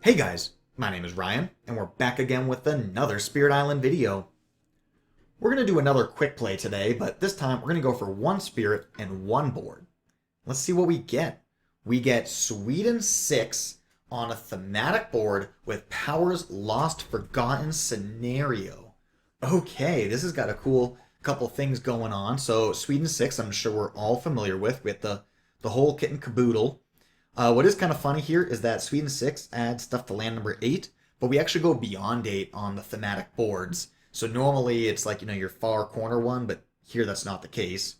Hey guys, my name is Ryan, and we're back again with another Spirit Island video. We're going to do another quick play today, but this time we're going to go for one spirit and one board. Let's see what we get. We get Sweden 6 on a thematic board with Powers Lost Forgotten scenario. Okay, this has got a cool couple things going on. So Sweden 6, I'm sure we're all familiar with the whole kit and caboodle. What is kind of funny here is that Sweden 6 adds stuff to land number 8, but we actually go beyond 8 on the thematic boards. So normally it's like, your far corner one, but here that's not the case.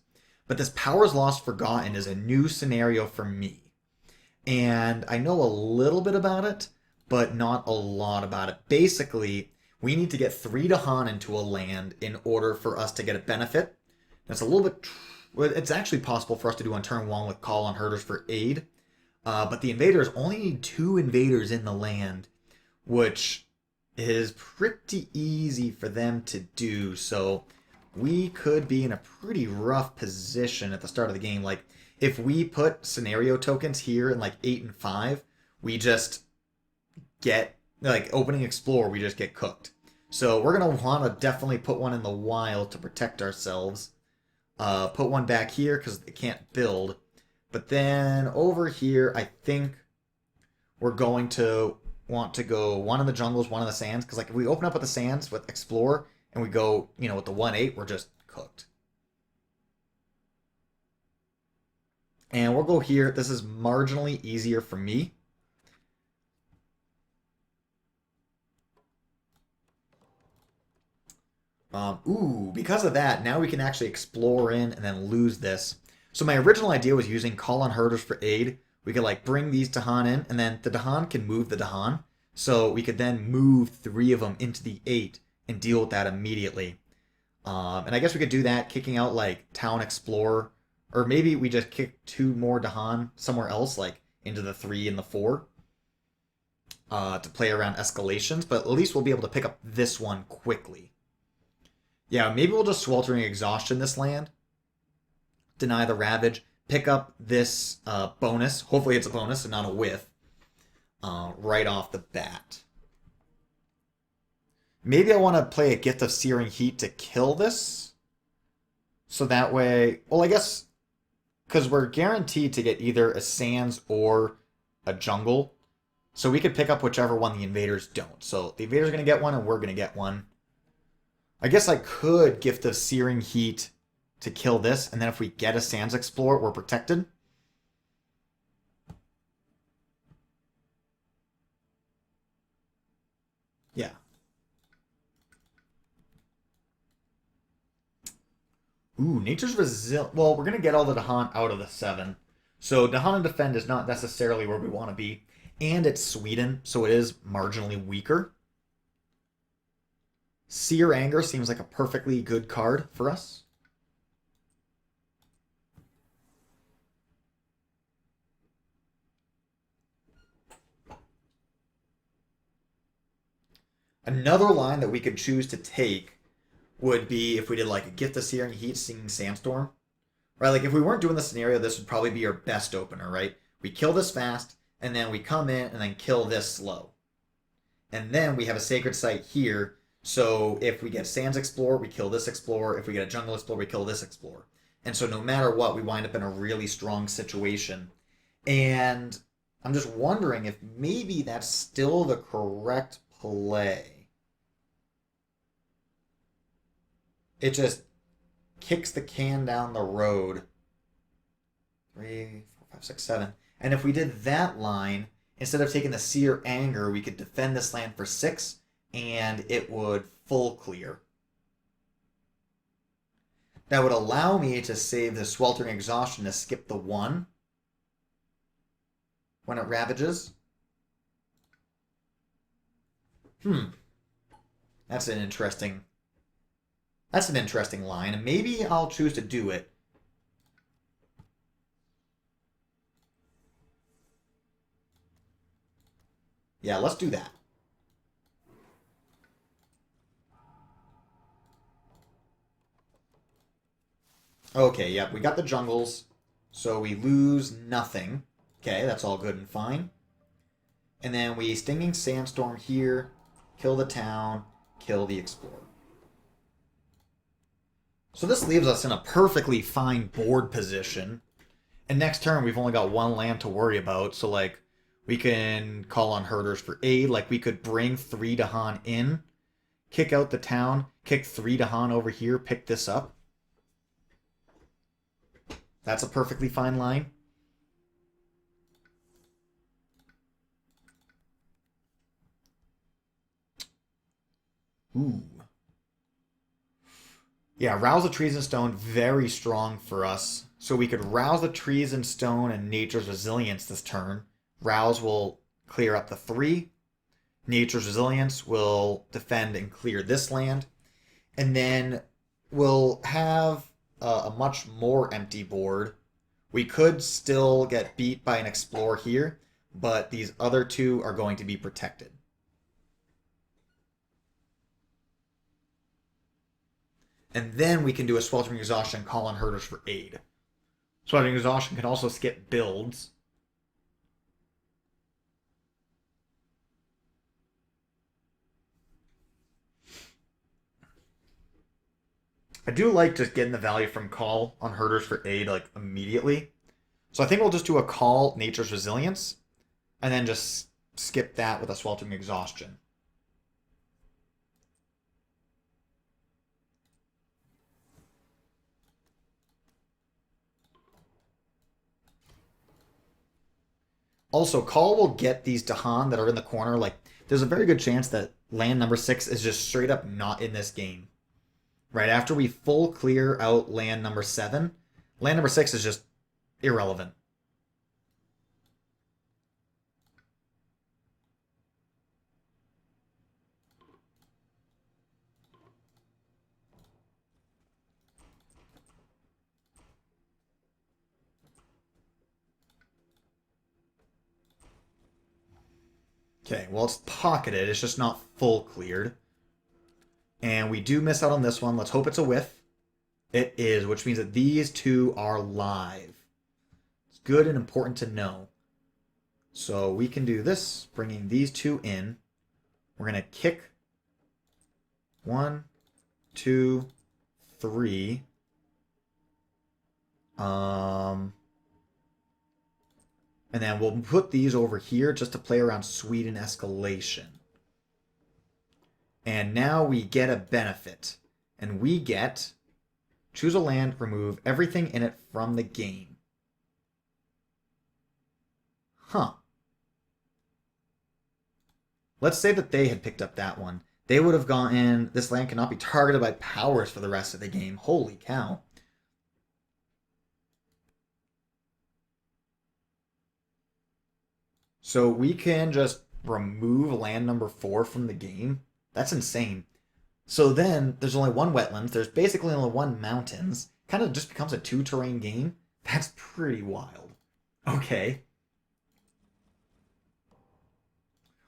But this Powers Lost Forgotten is a new scenario for me. And I know a little bit about it, but not a lot about it. Basically, we need to get 3 Dahan into a land in order for us to get a benefit. That's a little bit... It's actually possible for us to do on turn 1 with Call on Herders for aid. But the invaders only need 2 invaders in the land, which is pretty easy for them to do. So we could be in a pretty rough position at the start of the game. Like, if we put scenario tokens here in like 8 and 5, we just get, like, opening Explore, we just get cooked. So we're going to want to definitely put one in the wild to protect ourselves. Put one back here because they can't build. But then over here, I think we're going to want to go one in the jungles, one in the sands. Because like if we open up with the sands with Explore and we go, with the 1-8, we're just cooked. And we'll go here. This is marginally easier for me. Because of that, now we can actually explore in and then lose this. So my original idea was using Call on Herders for aid. We could like bring these Dahan in, and then the Dahan can move the Dahan. So we could then move 3 of them into the 8 and deal with that immediately. And I guess we could do that, kicking out like Town Explorer. Or maybe we just kick 2 more Dahan somewhere else, like into the 3 and the 4. To play around escalations, but at least we'll be able to pick up this one quickly. Yeah, maybe we'll just Sweltering Exhaustion this land. Deny the Ravage, pick up this bonus. Hopefully it's a bonus and not a whiff. Right off the bat. Maybe I want to play a Gift of Searing Heat to kill this. So that way... Well, I guess... Because we're guaranteed to get either a Sands or a Jungle. So we could pick up whichever one the invaders don't. So the invaders are going to get one and we're going to get one. I guess I could Gift of Searing Heat to kill this, and then if we get a Sands Explorer, we're protected. Yeah. Nature's Resilient. Well, we're going to get all the Dahan out of the 7. So Dahan and Defend is not necessarily where we want to be. And it's Sweden, so it is marginally weaker. Seer Anger seems like a perfectly good card for us. Another line that we could choose to take would be if we did like a Gift of Searing Heat, Singing Sandstorm. Right, like if we weren't doing the scenario, this would probably be our best opener, right? We kill this fast, and then we come in and then kill this slow. And then we have a Sacred Site here, so if we get Sands Explorer, we kill this Explorer. If we get a Jungle Explorer, we kill this Explorer. And so no matter what, we wind up in a really strong situation. And I'm just wondering if maybe that's still the correct play. It just kicks the can down the road. 3, 4, 5, 6, 7. And if we did that line, instead of taking the Seer Anger, we could defend this land for 6, and it would full clear. That would allow me to save the Sweltering Exhaustion to skip the 1 when it ravages. That's an interesting line, and maybe I'll choose to do it. Yeah, let's do that. Okay, yep, we got the jungles, so we lose nothing. Okay, that's all good and fine. And then we Stinging Sandstorm here, kill the town, kill the Explorer. So this leaves us in a perfectly fine board position. And next turn, we've only got one land to worry about. So, like, we can call on herders for aid. Like, we could bring 3 Dahan in, kick out the town, kick 3 Dahan over here, pick this up. That's a perfectly fine line. Ooh. Yeah, Rouse the Trees and Stone, very strong for us. So we could Rouse the Trees and Stone and Nature's Resilience this turn. Rouse will clear up the 3. Nature's Resilience will defend and clear this land. And then we'll have a much more empty board. We could still get beat by an Explorer here, but these other 2 are going to be protected. And then we can do a Sweltering Exhaustion and call on herders for aid. Sweltering Exhaustion can also skip builds. I do like just getting the value from call on herders for aid like immediately. So I think we'll just do a call Nature's Resilience and then just skip that with a Sweltering Exhaustion. Also, call will get these Dahan that are in the corner. Like, there's a very good chance that land number 6 is just straight up not in this game. Right after we full clear out land number 7, land number 6 is just irrelevant. Okay, well, it's pocketed. It's just not full cleared. And we do miss out on this one. Let's hope it's a whiff. It is, which means that these 2 are live. It's good and important to know. So we can do this, bringing these 2 in. We're going to kick 1, 2, 3. And then we'll put these over here just to play around Sweden escalation. And now we get a benefit. And we get choose a land, remove everything in it from the game. Huh. Let's say that they had picked up that one. They would have gone in, this land cannot be targeted by powers for the rest of the game. Holy cow. So we can just remove land number 4 from the game. That's insane. So then there's only 1 wetlands. There's basically only 1 mountains. Kind of just becomes a 2 terrain game. That's pretty wild. Okay.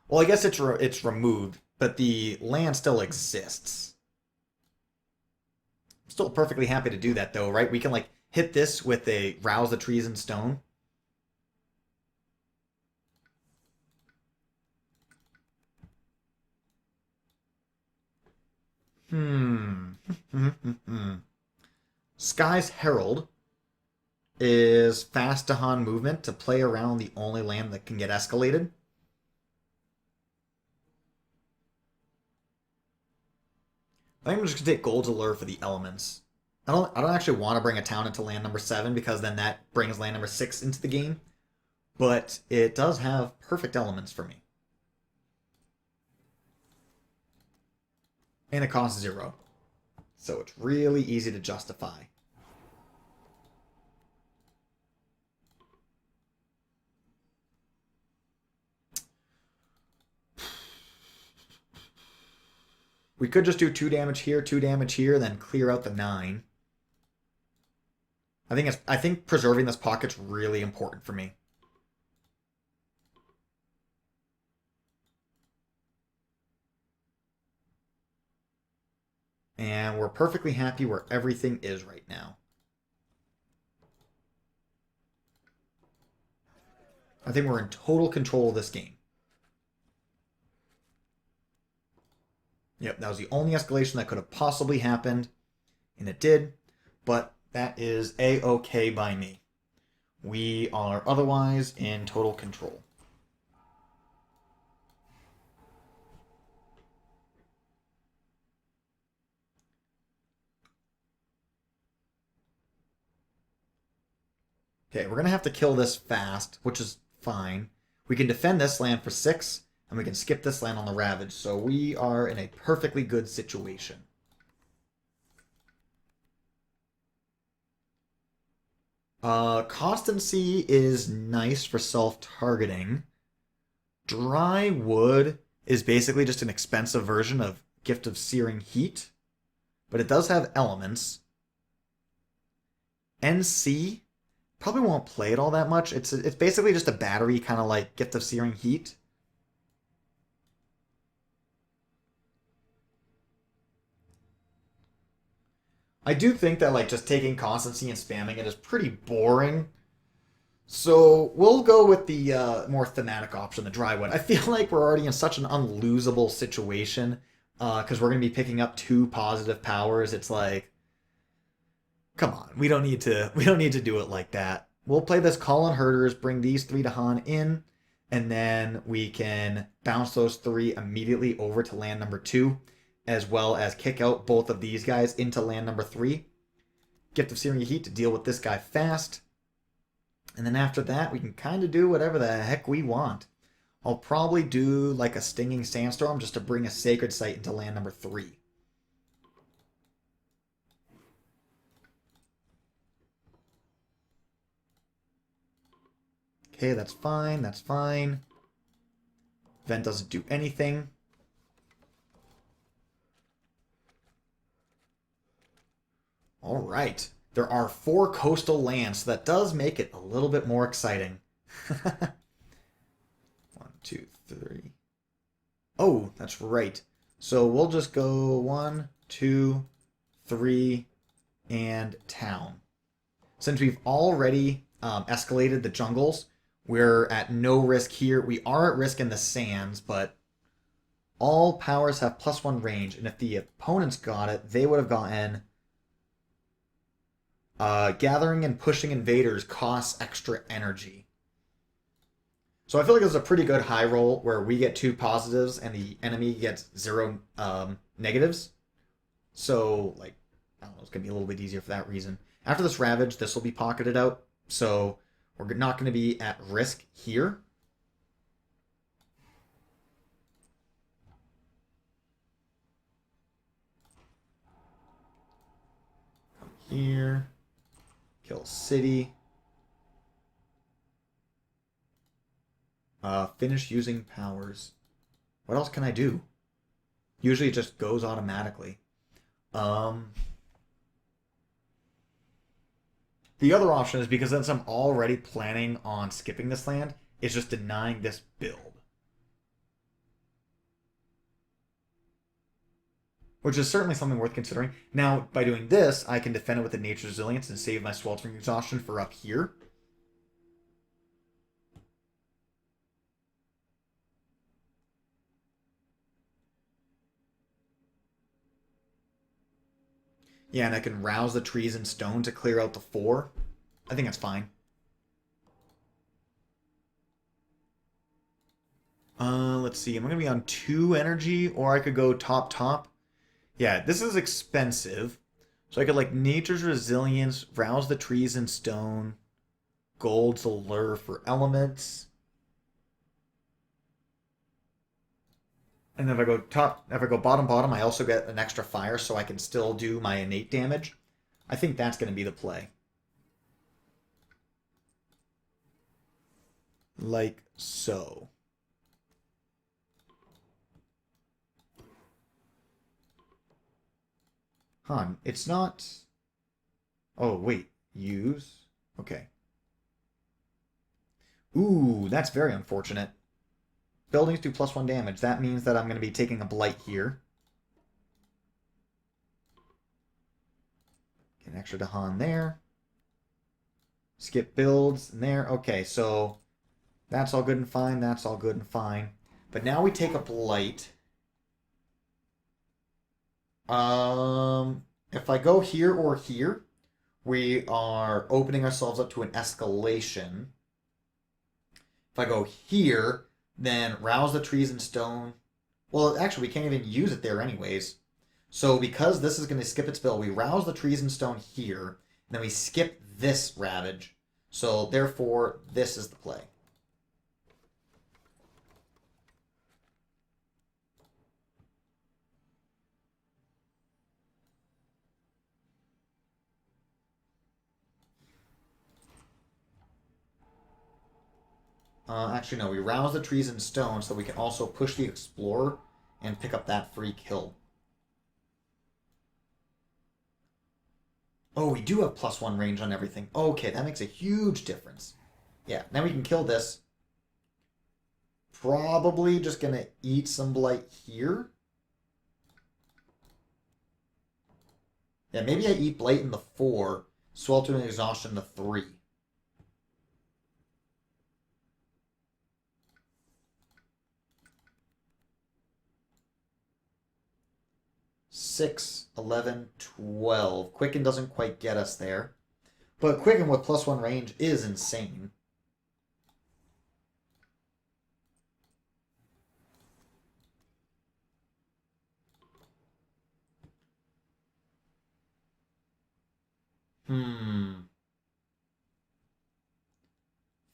Well, I guess it's removed, but the land still exists. I'm still perfectly happy to do that though, right? We can like hit this with a Rouse the Trees and Stone. Sky's Herald is fast Dahan movement to play around the only land that can get escalated. I think I'm just gonna take Gold's Allure for the elements. I don't actually want to bring a town into land number 7 because then that brings land number 6 into the game. But it does have perfect elements for me. And it costs 0. So it's really easy to justify. We could just do 2 damage here, 2 damage here, then clear out the 9. I think preserving this pocket's really important for me. And we're perfectly happy where everything is right now. I think we're in total control of this game. Yep, that was the only escalation that could have possibly happened, and it did, but that is A-okay by me. We are otherwise in total control. Okay, we're going to have to kill this fast, which is fine. We can defend this land for 6, and we can skip this land on the Ravage, so we are in a perfectly good situation. Constancy is nice for self-targeting. Dry Wood is basically just an expensive version of Gift of Searing Heat, but it does have elements. NC probably won't play it all that much. It's basically just a battery, kind of like Gift of Searing Heat. I do think that like just taking Constancy and spamming it is pretty boring. So we'll go with the more thematic option, the Drywood. I feel like we're already in such an unlosable situation because we're going to be picking up 2 positive powers. It's like, come on, we don't need to do it like that. We'll play this Colin Herders, bring these 3 Dahan in, and then we can bounce those 3 immediately over to land number 2, as well as kick out both of these guys into land number 3. Gift of Searing Heat to deal with this guy fast. And then after that, we can kind of do whatever the heck we want. I'll probably do like a Stinging Sandstorm just to bring a Sacred Site into land number 3. Okay, that's fine, that's fine. Vent doesn't do anything. All right. There are 4 coastal lands, so that does make it a little bit more exciting. 1, 2, 3. Oh, that's right. So we'll just go 1, 2, 3, and town. Since we've already escalated the jungles, we're at no risk here. We are at risk in the sands, but all powers have +1 range, and if the opponents got it, they would have gotten... gathering and pushing invaders costs extra energy. So I feel like this is a pretty good high roll where we get 2 positives and the enemy gets 0 negatives. So, like, I don't know, it's going to be a little bit easier for that reason. After this Ravage, this will be pocketed out. So we're not going to be at risk here. Come here. Kill city. Finish using powers. What else can I do? Usually it just goes automatically. The other option is because since I'm already planning on skipping this land, is just denying this build. Which is certainly something worth considering. Now, by doing this, I can defend it with the Nature's Resilience and save my Sweltering Exhaustion for up here. Yeah, and I can rouse the trees and stone to clear out the 4. I think that's fine. Let's see. Am I going to be on 2 energy? Or I could go top. Yeah, this is expensive. So I could like Nature's Resilience, rouse the trees and stone, Gold's Allure for elements. And then if I go bottom, I also get an extra fire so I can still do my innate damage. I think that's going to be the play. Like so. Huh, it's not... Oh, wait. Use? Okay. Ooh, that's very unfortunate. Buildings do +1 damage. That means that I'm going to be taking a blight here. Get an extra Dahan there. Skip builds there. Okay, so that's all good and fine. That's all good and fine. But now we take a blight. If I go here or here, we are opening ourselves up to an escalation. If I go here, then rouse the trees and stone. Well, actually, we can't even use it there anyways. So because this is going to skip its bill, we rouse the trees and stone here, and then we skip this ravage. So therefore, this is the play. Actually, no, we rouse the trees and stone so we can also push the explorer and pick up that free kill. Oh, we do have +1 range on everything. Okay, that makes a huge difference. Yeah, now we can kill this. Probably just gonna eat some blight here. Yeah, maybe I eat blight in the 4, swelter and exhaustion the 3. 6, 11, 12. Quicken doesn't quite get us there. But Quicken with +1 range is insane. Hmm.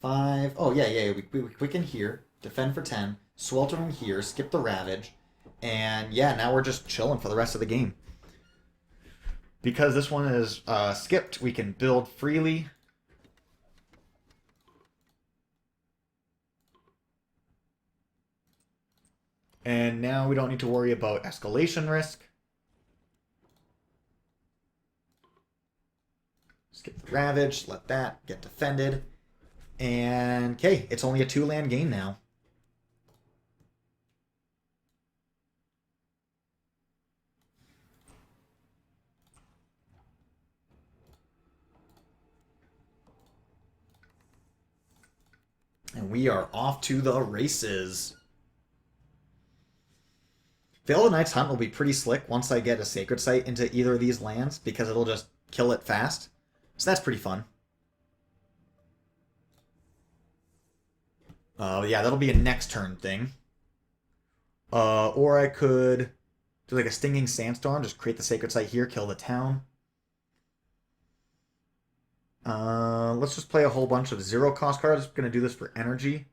5. Oh, yeah. We Quicken here. Defend for 10. Sweltering here. Skip the Ravage. And yeah, now we're just chilling for the rest of the game. Because this one is skipped, we can build freely. And now we don't need to worry about escalation risk. Skip the Ravage, let that get defended. And okay, it's only a 2-land game now. And we are off to the races. Veil of the Night's Hunt will be pretty slick once I get a Sacred Site into either of these lands because it'll just kill it fast. So that's pretty fun. Yeah, that'll be a next turn thing. Or I could do like a Stinging Sandstorm, just create the Sacred Site here, kill the town. Let's just play a whole bunch of 0-cost cards. I'm going to do this for energy.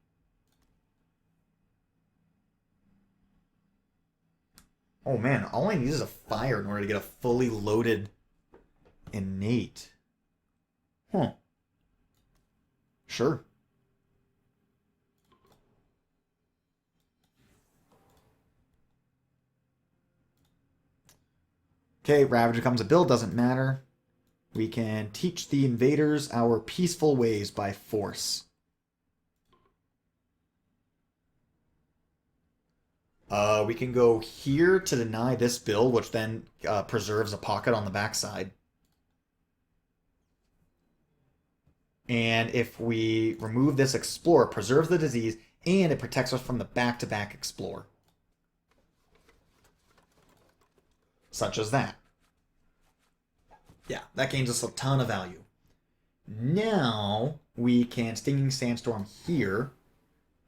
Oh man, all I need is a fire in order to get a fully loaded innate. Huh. Sure. Okay, Ravager becomes a build, doesn't matter. We can teach the invaders our peaceful ways by force. We can go here to deny this build, which then preserves a pocket on the backside. And if we remove this Explore, it preserves the disease, and it protects us from the back-to-back Explore. Such as that. Yeah, that gains us a ton of value. Now we can Stinging Sandstorm here,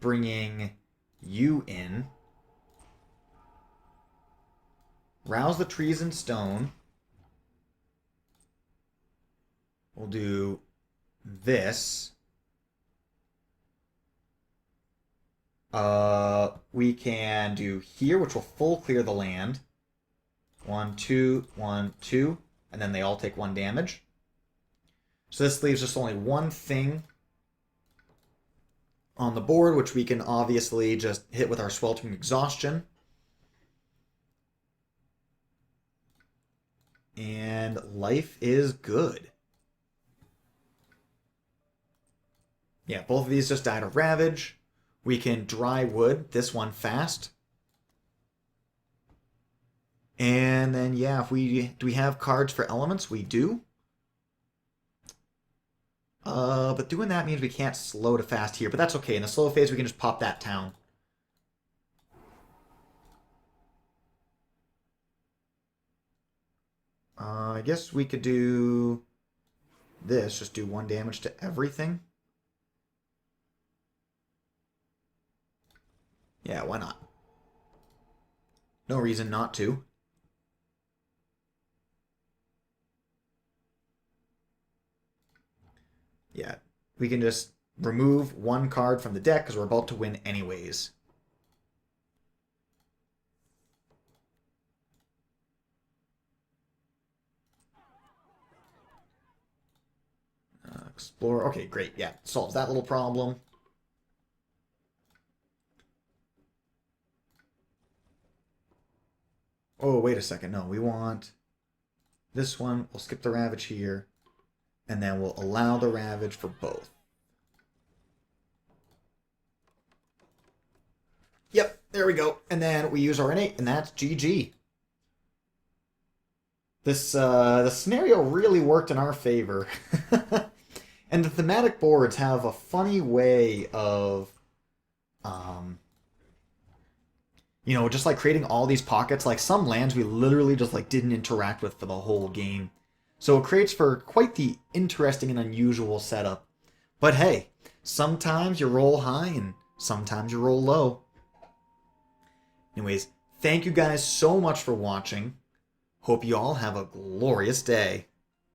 bringing you in. Rouse the trees and stone. We'll do this. We can do here, which will full clear the land. 1, 2, 1, 2. And then they all take 1 damage. So this leaves just only one thing on the board, which we can obviously just hit with our Sweltering Exhaustion. And life is good. Yeah, both of these just died of Ravage. We can dry wood this one fast. And then, yeah, if we do we have cards for elements? We do. But doing that means we can't slow to fast here. But that's okay. In the slow phase, we can just pop that town. I guess we could do this. Just do 1 damage to everything. Yeah, why not? No reason not to. Yeah, we can just remove 1 card from the deck because we're about to win anyways. Explore. Okay, great. Yeah, solves that little problem. Oh, wait a second. No, we want this one. We'll skip the Ravage here. And then we'll allow the Ravage for both. Yep, there we go. And then we use our innate, and that's GG. This the scenario really worked in our favor. And the thematic boards have a funny way of you know, just like creating all these pockets. Like some lands we literally just like didn't interact with for the whole game. So it creates for quite the interesting and unusual setup. But hey, sometimes you roll high and sometimes you roll low. Anyways, thank you guys so much for watching. Hope you all have a glorious day.